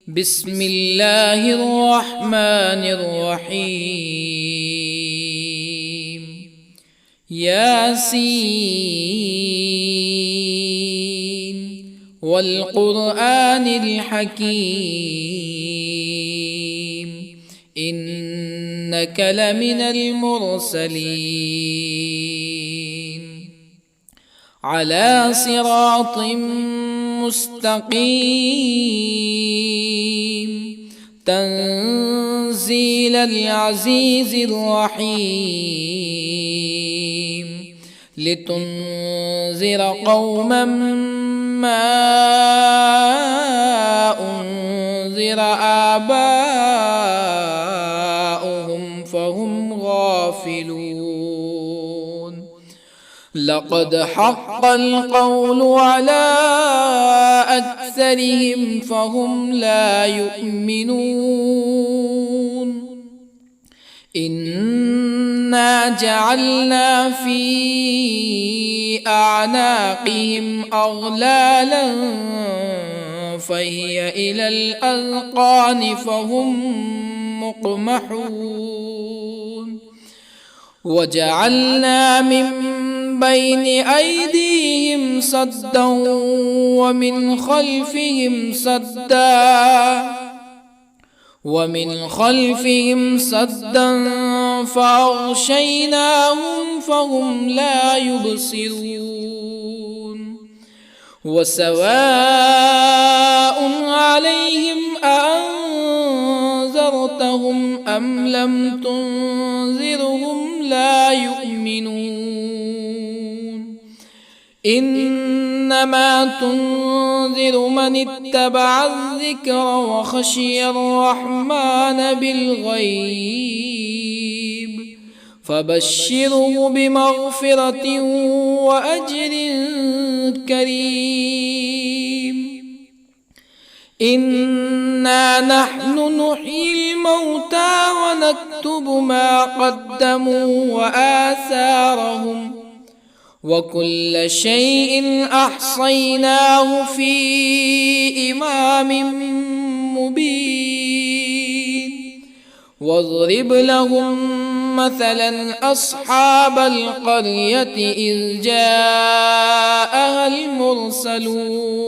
بسم الله الرحمن الرحيم. ياسين والقرآن الحكيم إنك لمن المرسلين على صراط مستقيم تنزيل العزيز الرحيم لتنذر قوما ما أنذر آباؤهم فهم غافلون. لقد حق القول على أكثرهم فهم لا يؤمنون. إنا جعلنا في أعناقهم أغلالا فهي إلى الأذقان فهم مقمحون. وجعلنا من بين أيديهم سدا ومن خلفهم سدا فأغشيناهم فهم لا يبصرون. وسواء عليهم أأنذرتهم أم لم تنذرهم لا يؤمنون. إنما تنذر من اتبع الذكر وخشي الرحمن بالغيب فبشره بمغفرة وأجر كريم. إنا نحن نحيي الموتى ونكتب ما قدموا وآثارهم وكل شيء أحصيناه في إمام مبين. واضرب لهم مثلا أصحاب القرية إذ جاءها المرسلون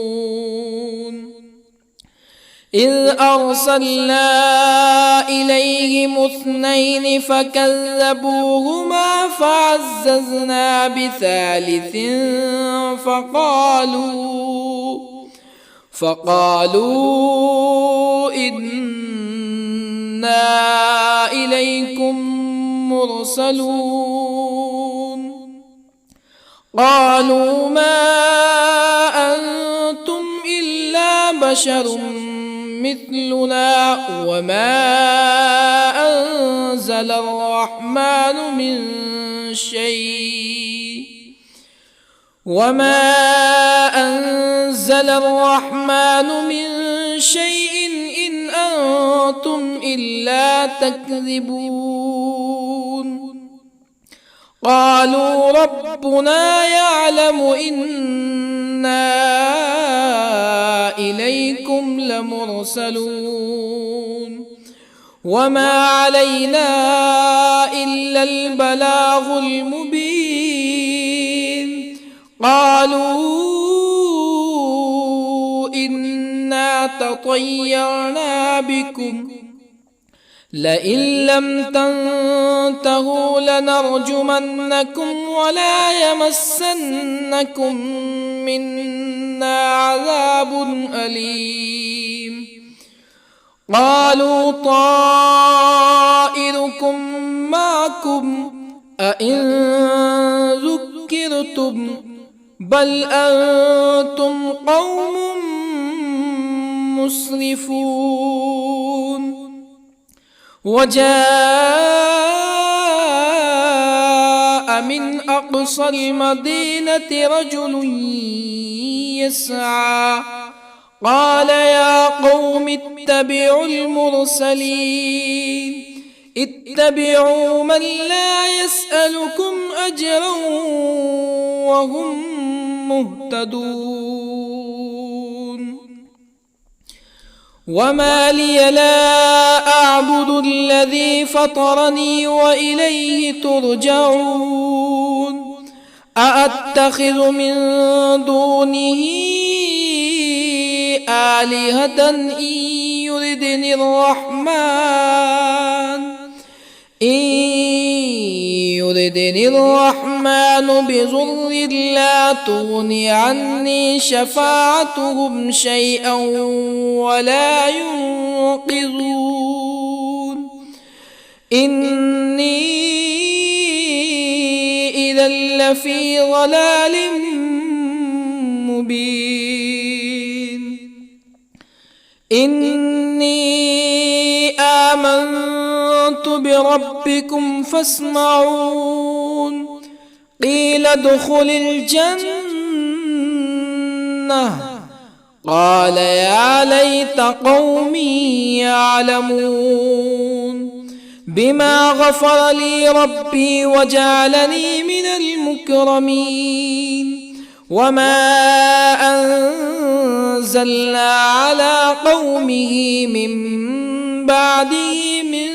إذ أرسلنا إليهم اثنين فكذبوهما فعززنا بثالث فقالوا إنا إليكم مرسلون. قالوا ما أنتم إلا بشر مثلنا وما أنزل الرحمن من شيء إن أنتم إلا تكذبون. قالوا ربنا يعلم إنا إليكم لمرسلون وما علينا إلا البلاغ المبين. قالوا إنا تطيرنا بكم لئن لم تنتهوا لنرجمنكم ولا يمسنكم منا عذاب أليم. قالوا طائركم معكم أئن ذكرتم بل أنتم قوم مسرفون. وجاء من أقصى المدينة رجل يسعى قال يا قوم اتبعوا المرسلين اتبعوا من لا يسألكم أجرا وهم مهتدون. وما لي لا أعبد الذي فطرني وإليه ترجعون أأتخذ من دونه آلهة يردني الرحمن بضر لا تغن عني شفاعتهم شيئا ولا ينقذون إني إذا لفي ضلال مبين إني آمنت بربكم فاسمعون قيل ادخل الجنة قال يا ليت قومي يعلمون بما غفر لي ربي وجعلني من المكرمين وما أنزلنا على قومه من بعده من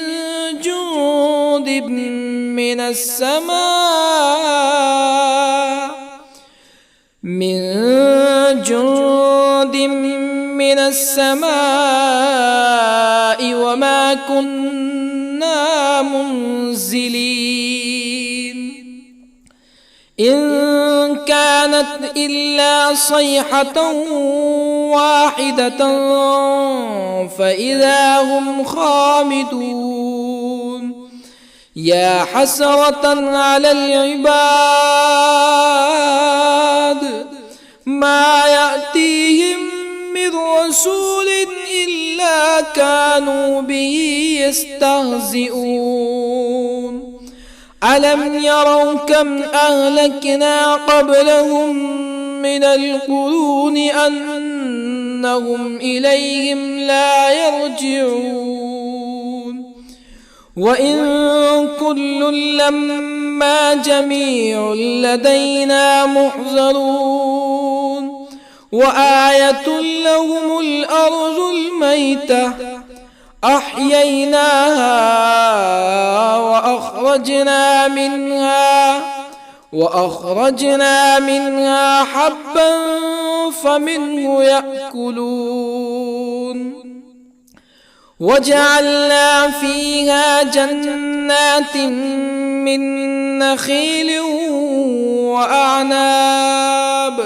جند من السماء وما كنا منزلين إن كانت إلا صيحة واحدة فإذا هم خامدون يا حسرة على العباد ما يأتيهم من رسول إلا كانوا به يستهزئون ألم يروا كم أهلكنا قبلهم من القرون أنهم إليهم لا يرجعون وإن كل لما جميع لدينا محضرون وآية لهم الأرض الميتة أحييناها وأخرجنا منها حبا فمنه يأكلون وجعلنا فيها جنات من نخيل وأعناب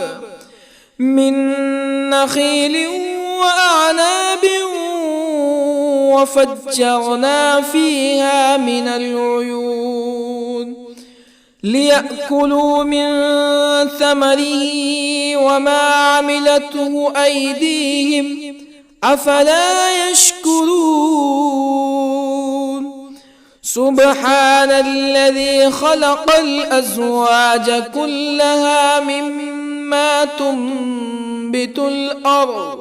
وفجرنا فيها من العيون ليأكلوا من ثمره وما عملته أيديهم أفلا يشكرون سبحان الذي خلق الأزواج كلها مما تنبت الأرض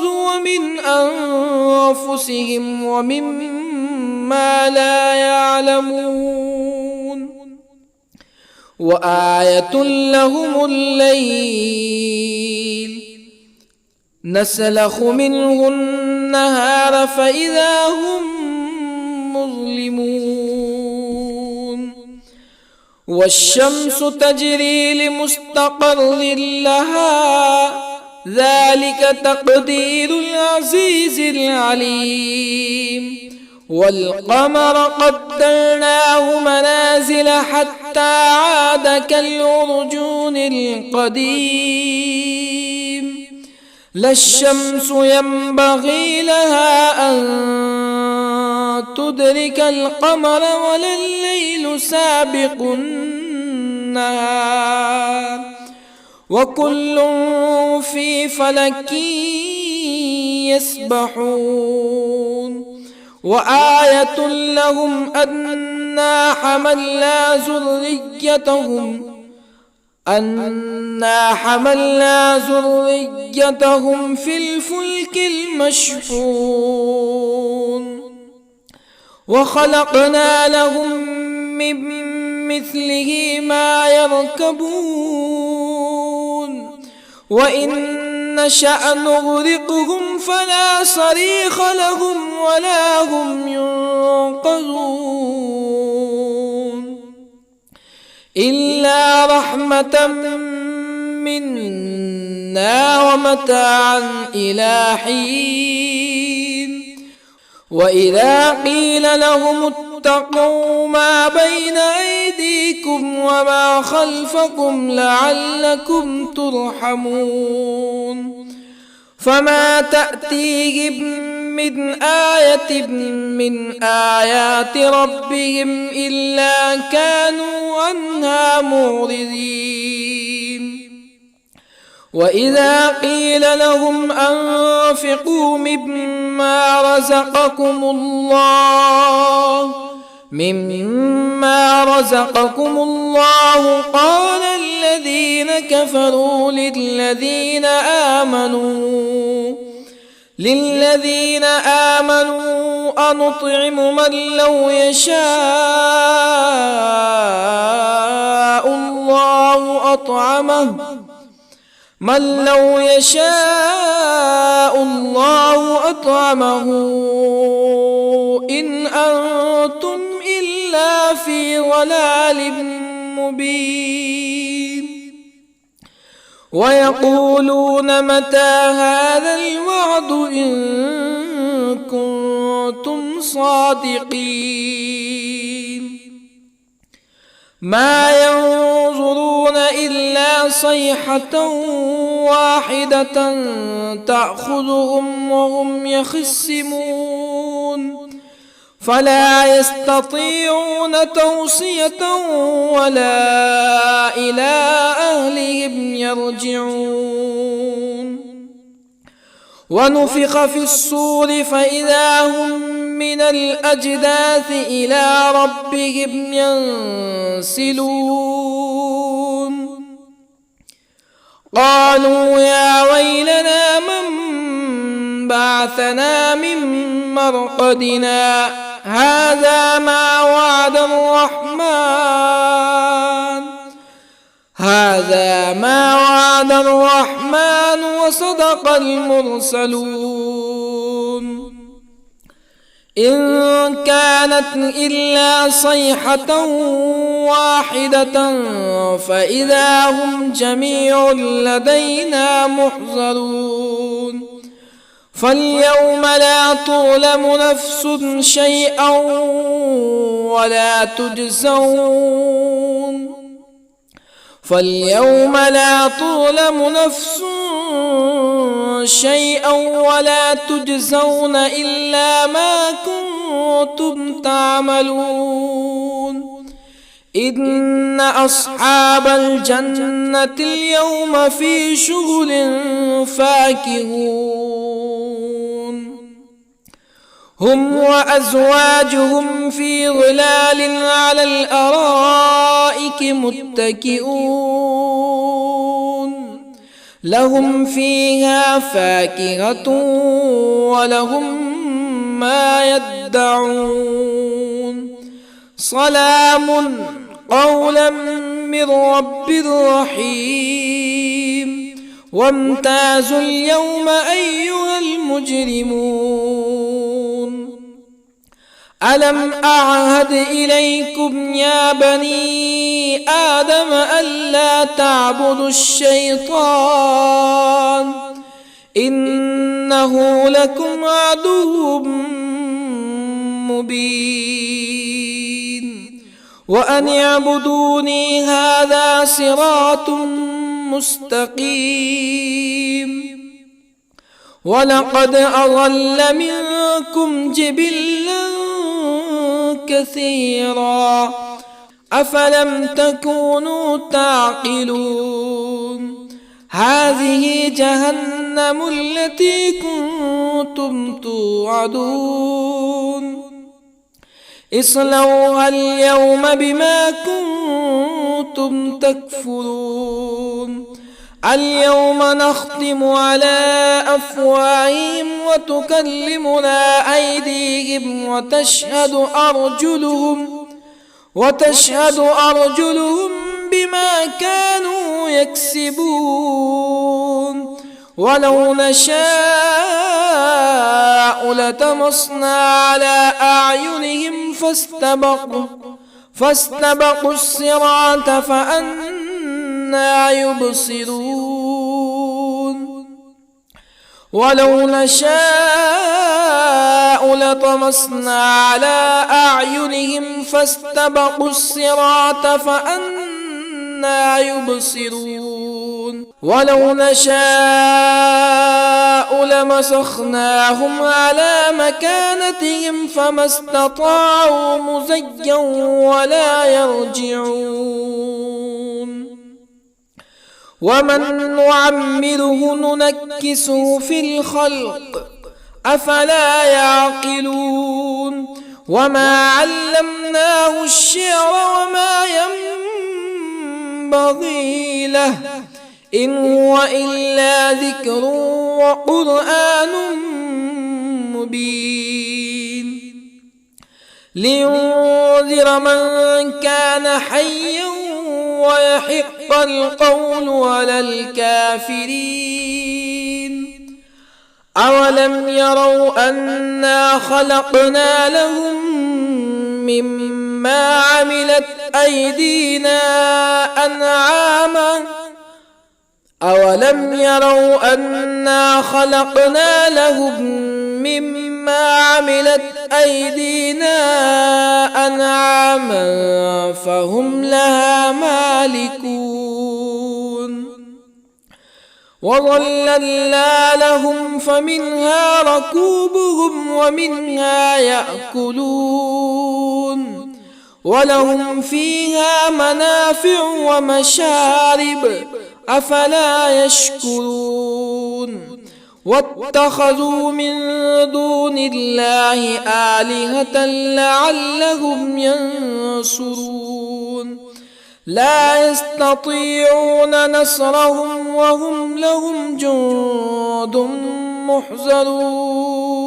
ومن أنفسهم ومما لا يعلمون وآية لهم الليل نسلخ منه النهار فإذا هم مظلمون والشمس تجري لمستقر لها ذلك تقدير العزيز العليم والقمر قدرناه منازل حتى عاد كالعرجون القديم لا الشمس ينبغي لها أن تدرك القمر ولا الليل سابق النهار وكل في فلك يسبحون وآية لهم أنا حملنا ذريتهم في الفلك المشحون وخلقنا لهم من مثله ما يركبون وإن نشأ نغرقهم فلا صريخ لهم ولا هم ينقذون إلا رحمة منا ومتاعا إلى حين وإذا قيل لهم اتقوا ما بين أيديكم وما خلفكم لعلكم ترحمون فما تأتيهم من آية من آيات ربهم إلا كانوا عنها معرضين وإذا قيل لهم أنفقوا مما رزقكم الله قال الذين كفروا للذين آمنوا أنطعم من لو يشاء الله أطعمه إن أنتم إلا في ضلال مبين ويقولون متى هذا الوعد إن كنتم صادقين ما ينظرون إلا صيحة واحدة تأخذهم وهم يخصمون فلا يستطيعون توصية ولا إلى أهلهم يرجعون ونفخ في الصور فإذا هم من الأجداث إلى ربهم ينسلون قالوا يا ويلنا من بعثنا من مرقدنا هذا ما وعد الرحمن وصدق المرسلون إن كانت إلا صيحة واحدة فإذا هم جميع لدينا محضرون فاليوم لا تظلم نفس شيئا ولا تجزون إلا ما كنتم تعملون إن أصحاب الجنة اليوم في شغل فاكهون هم وأزواجهم في ظلال على الأرائك متكئون لهم فيها فاكهة ولهم ما يدعون سلام قولا من رب رحيم وامتازوا اليوم أيها المجرمون ألم أعهد إليكم يا بني آدم ألا تعبدوا الشيطان إنه لكم عدو مبين وأن اعبدوني هذا صراط مستقيم ولقد أضل منكم جبلا كثيرا أفلم تكونوا تعقلون هذه جهنم التي كنتم توعدون اصلوها اليوم بما كنتم تكفرون اليوم نختم على أفواههم وتكلمنا أيديهم وتشهد أرجلهم بما كانوا يكسبون ولو نشاء لطمسنا على أعينهم فاستبقوا الصراط فأنى يبصرون ولو نشاء لطمسنا على أعينهم فاستبقوا الصراط فأنى يبصرون ولو نشاء لمسخناهم على مكانتهم فما استطاعوا مزيا ولا يرجعون ومن نعمره ننكسه في الخلق أفلا يعقلون وما علمناه الشعر وما ينبغي له إن هو إلا ذكر وقرآن مبين لينذر من كان حيا ويحق القول على الكافرين أولم يروا أنا خلقنا لهم مما عملت أيدينا أنعاما أولم يروا أنا خلقنا لهم مما عملت أيدينا أنعاما فهم لها مالكون وظللنا لهم فمنها ركوبهم ومنها يأكلون ولهم فيها منافع ومشارب أفلا يشكرون واتخذوا من دون الله آلهة لعلهم ينصرون لا يستطيعون نصرهم وهم لهم جند محضرون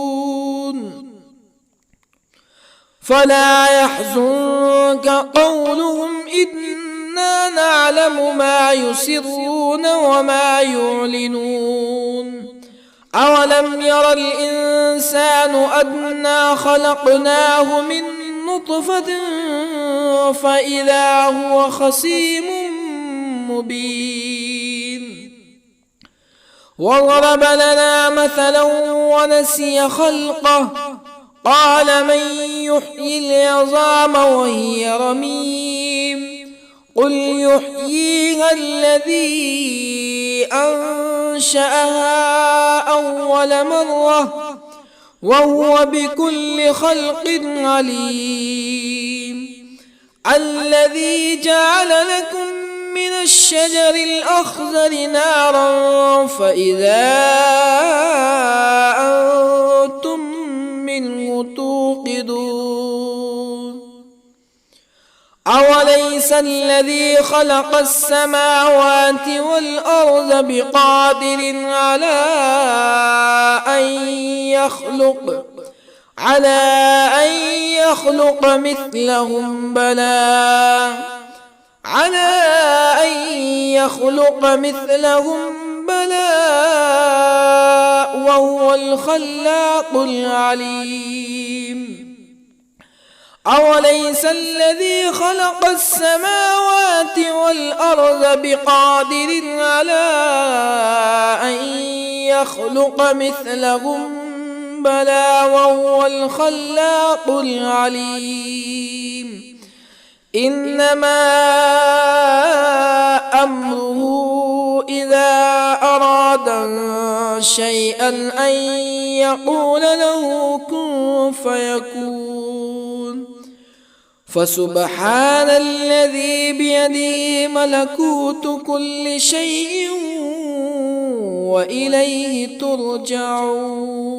فلا يحزنك قولهم إنا نعلم ما يسرون وما يعلنون أولم ير الإنسان أنا خلقناه من نطفة فإذا هو خصيم مبين وضرب لنا مثلا ونسي خلقه قال من يحيي العظام وهي رميم قل يحييها الذي أنشأها أول مرة وهو بكل خلق عليم الذي جعل لكم من الشجر الأخضر نارا فإذا أنتم منه توقدون أوليس الذي خلق السماوات والأرض بقادر على أن يخلق مثلهم بلى وهو الخلاق العليم أوليس الذي خلق السماوات والأرض بقادر على أن يخلق مثلهم بلى وهو الخلاق العليم إنما أمره إذا أراد شيئا أن يقول له كن فيكون فسبحان الذي بيده ملكوت كل شيء وإليه ترجعون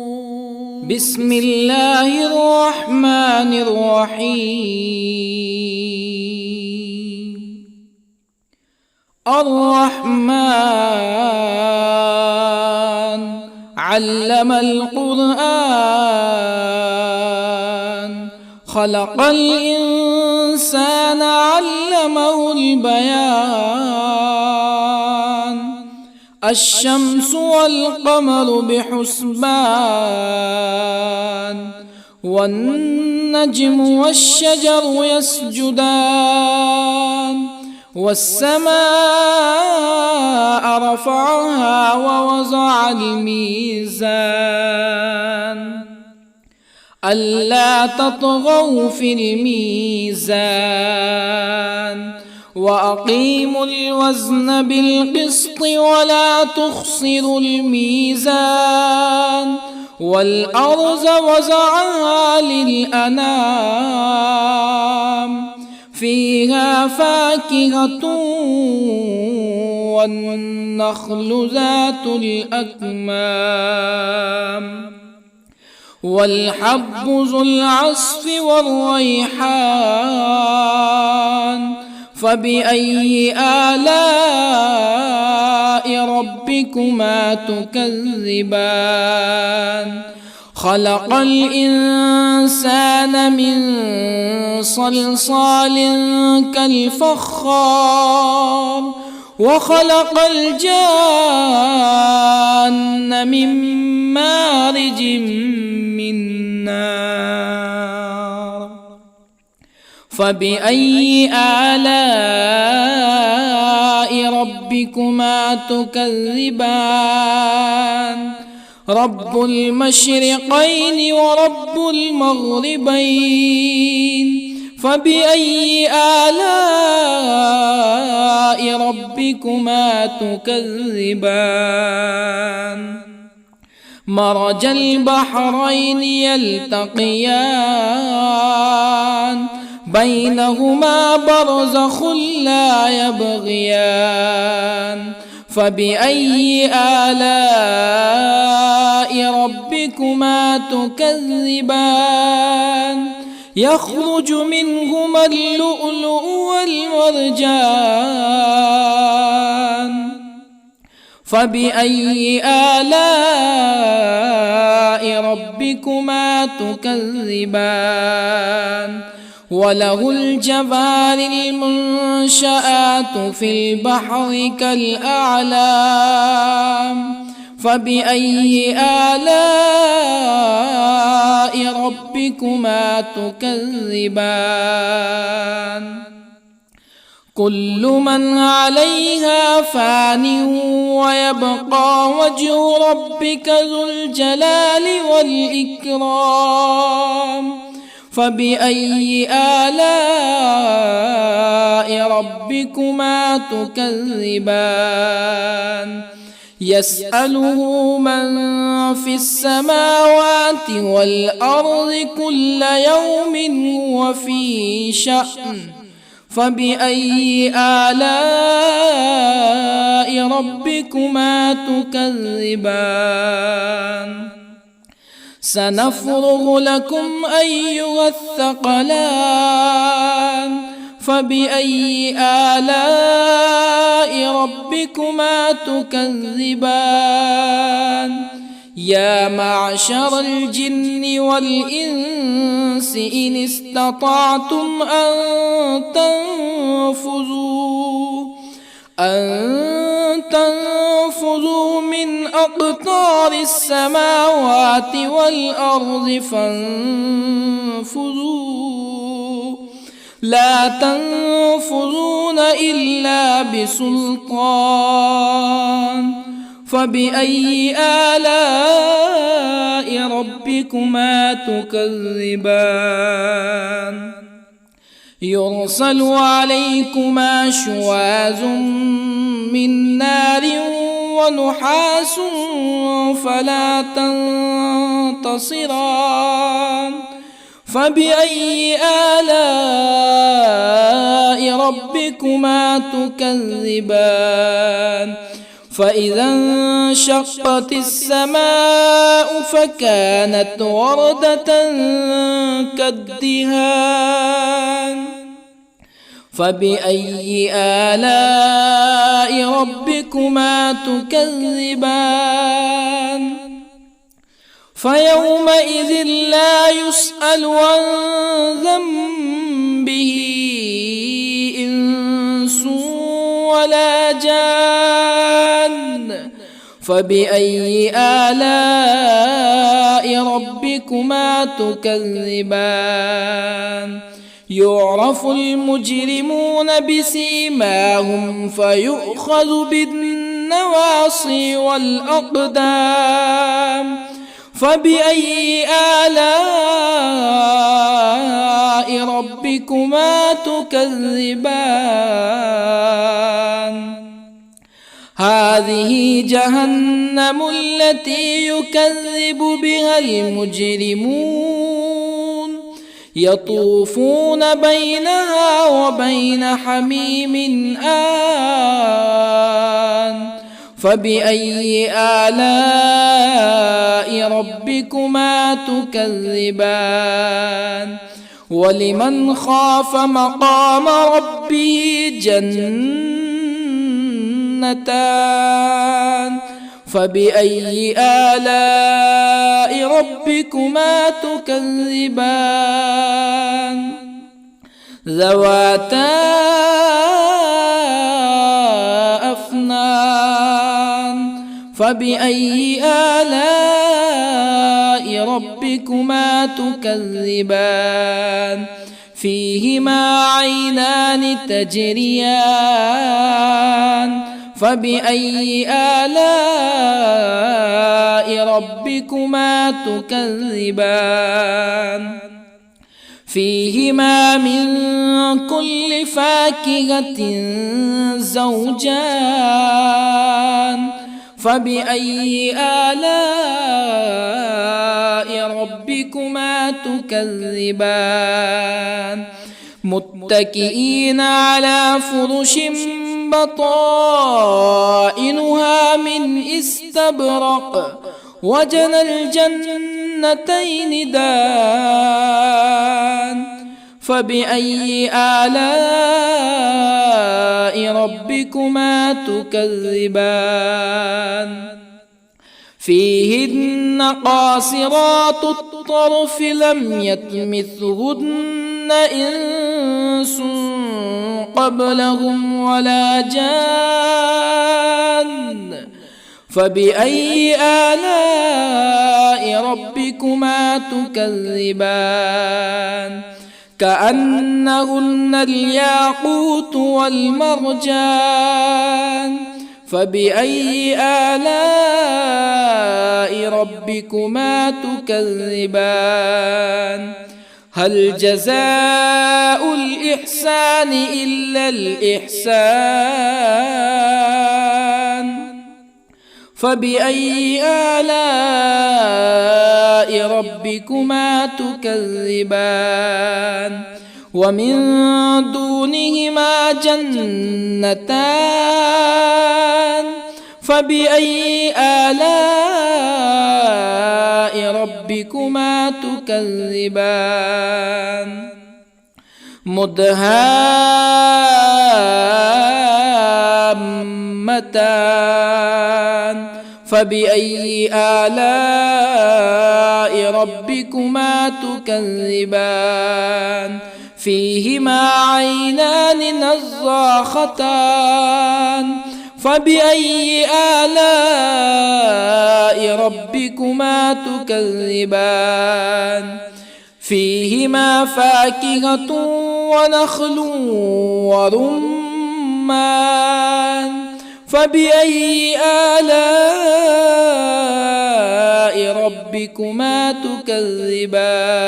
بسم الله الرحمن الرحيم الرحمن علم القرآن خلق الإنسان علمه البيان الشمس والقمر بحسبان والنجم والشجر يسجدان والسماء رفعها ووضع الميزان ألا تطغوا في الميزان وأقيموا الوزن بالقسط ولا تخسروا الميزان والأرض وضعها للأنام فيها فاكهة والنخل ذات الأكمام والحب ذو العصف والريحان فبأي آلاء ربكما تكذبان خلق الإنسان من صلصال كالفخار وخلق الجان من مارج من نار فبأي آلاء ربكما تكذبان رب المشرقين ورب المغربين فبأي آلاء ربكما تكذبان مرج البحرين يلتقيان بينهما برزخ لا يبغيان فبأي آلاء ربكما تكذبان يخرج منهما اللؤلؤ والمرجان فبأي آلاء ربكما تكذبان وله الجوار المنشآت في البحر كالأعلام فبأي آلاء ربكما تكذبان كل من عليها فان ويبقى وجه ربك ذو الجلال والإكرام فبأي آلاء ربكما تكذبان يسأله من في السماوات والأرض كل يوم هو في شأن فبأي آلاء ربكما تكذبان سنفرغ لكم أيها الثقلان فبأي آلاء ربكما تكذبان يا معشر الجن والإنس إن استطعتم أن تنفذوا من أقطار السماوات والأرض فانفذوا لا تنفذون إلا بسلطان فبأي آلاء ربكما تكذبان يرسل عليكما شواظ من نار ونحاس فلا تنتصران فبأي آلاء ربكما تكذبان فإذا انشقت السماء فكانت وردة كالدهان فبأي آلاء ربكما تكذبان فيومئذ لا يسأل عن ذنبه إنس ولا جان. فبأي آلاء ربكما تكذبان؟ يعرف المجرمون بسيماهم فيؤخذ بالنواصي والأقدام. فبأي آلاء ربكما تكذبان؟ هذه جهنم التي يكذب بها المجرمون يطوفون بينها وبين حميم آن. فبأي آلاء ربكما تكذبان؟ ولمن خاف مقام ربه جنتان. فبأي آلاء ربكما تكذبان؟ ذواتا أفنان. فبأي آلاء ربكما تكذبان؟ فيهما عينان تجريان. فبأي آلاء ربكما تكذبان؟ فيهما من كل فاكهة زوجان. فبأي آلاء ربكما تكذبان؟ متكئين على فرش بطائنها من استبرق وجنى الجنتين دان. فبأي آلاء ربكما تكذبان؟ فيهن قاصرات الطرف لم يطمثهن إنس قبلهم ولا جان. فبأي آلاء ربكما تكذبان؟ كأنهن الياقوت والمرجان. فبأي آلاء ربكما تكذبان؟ هل جزاء الإحسان إلا الإحسان؟ فبأي آلاء ربكما تكذبان؟ ومن دونهما جنتان. فبأي آلاء ربكما تكذبان؟ مدهامتان. فبأي آلاء ربكما تكذبان؟ فيهما عينان نضاختان. فبأي آلاء ربكما تكذبان؟ فيهما فاكهة ونخل ورمان. فبأي آلاء ربكما تكذبان؟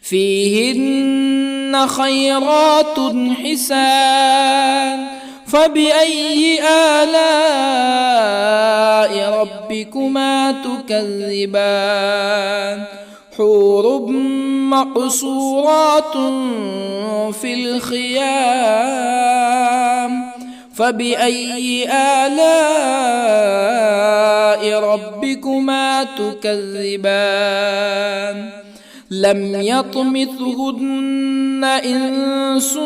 فيهن خيرات حسان. فبأي آلاء ربكما تكذبان؟ حور مقصورات في الخيام. فبأي آلاء ربكما تكذبان؟ لم يطمثهن إنس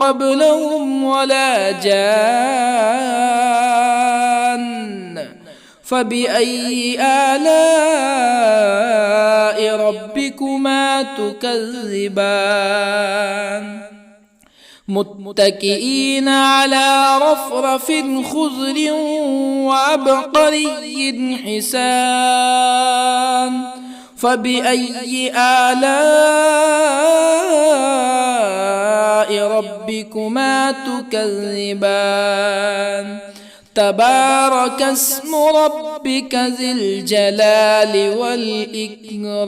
قبلهم ولا جان. فبأي آلاء ربكما تكذبان متكئين على رفرف خضر وعبقري حسان فبأي آلاء ربكما تكذبان تبارك اسم ربك ذي الجلال والإكرام.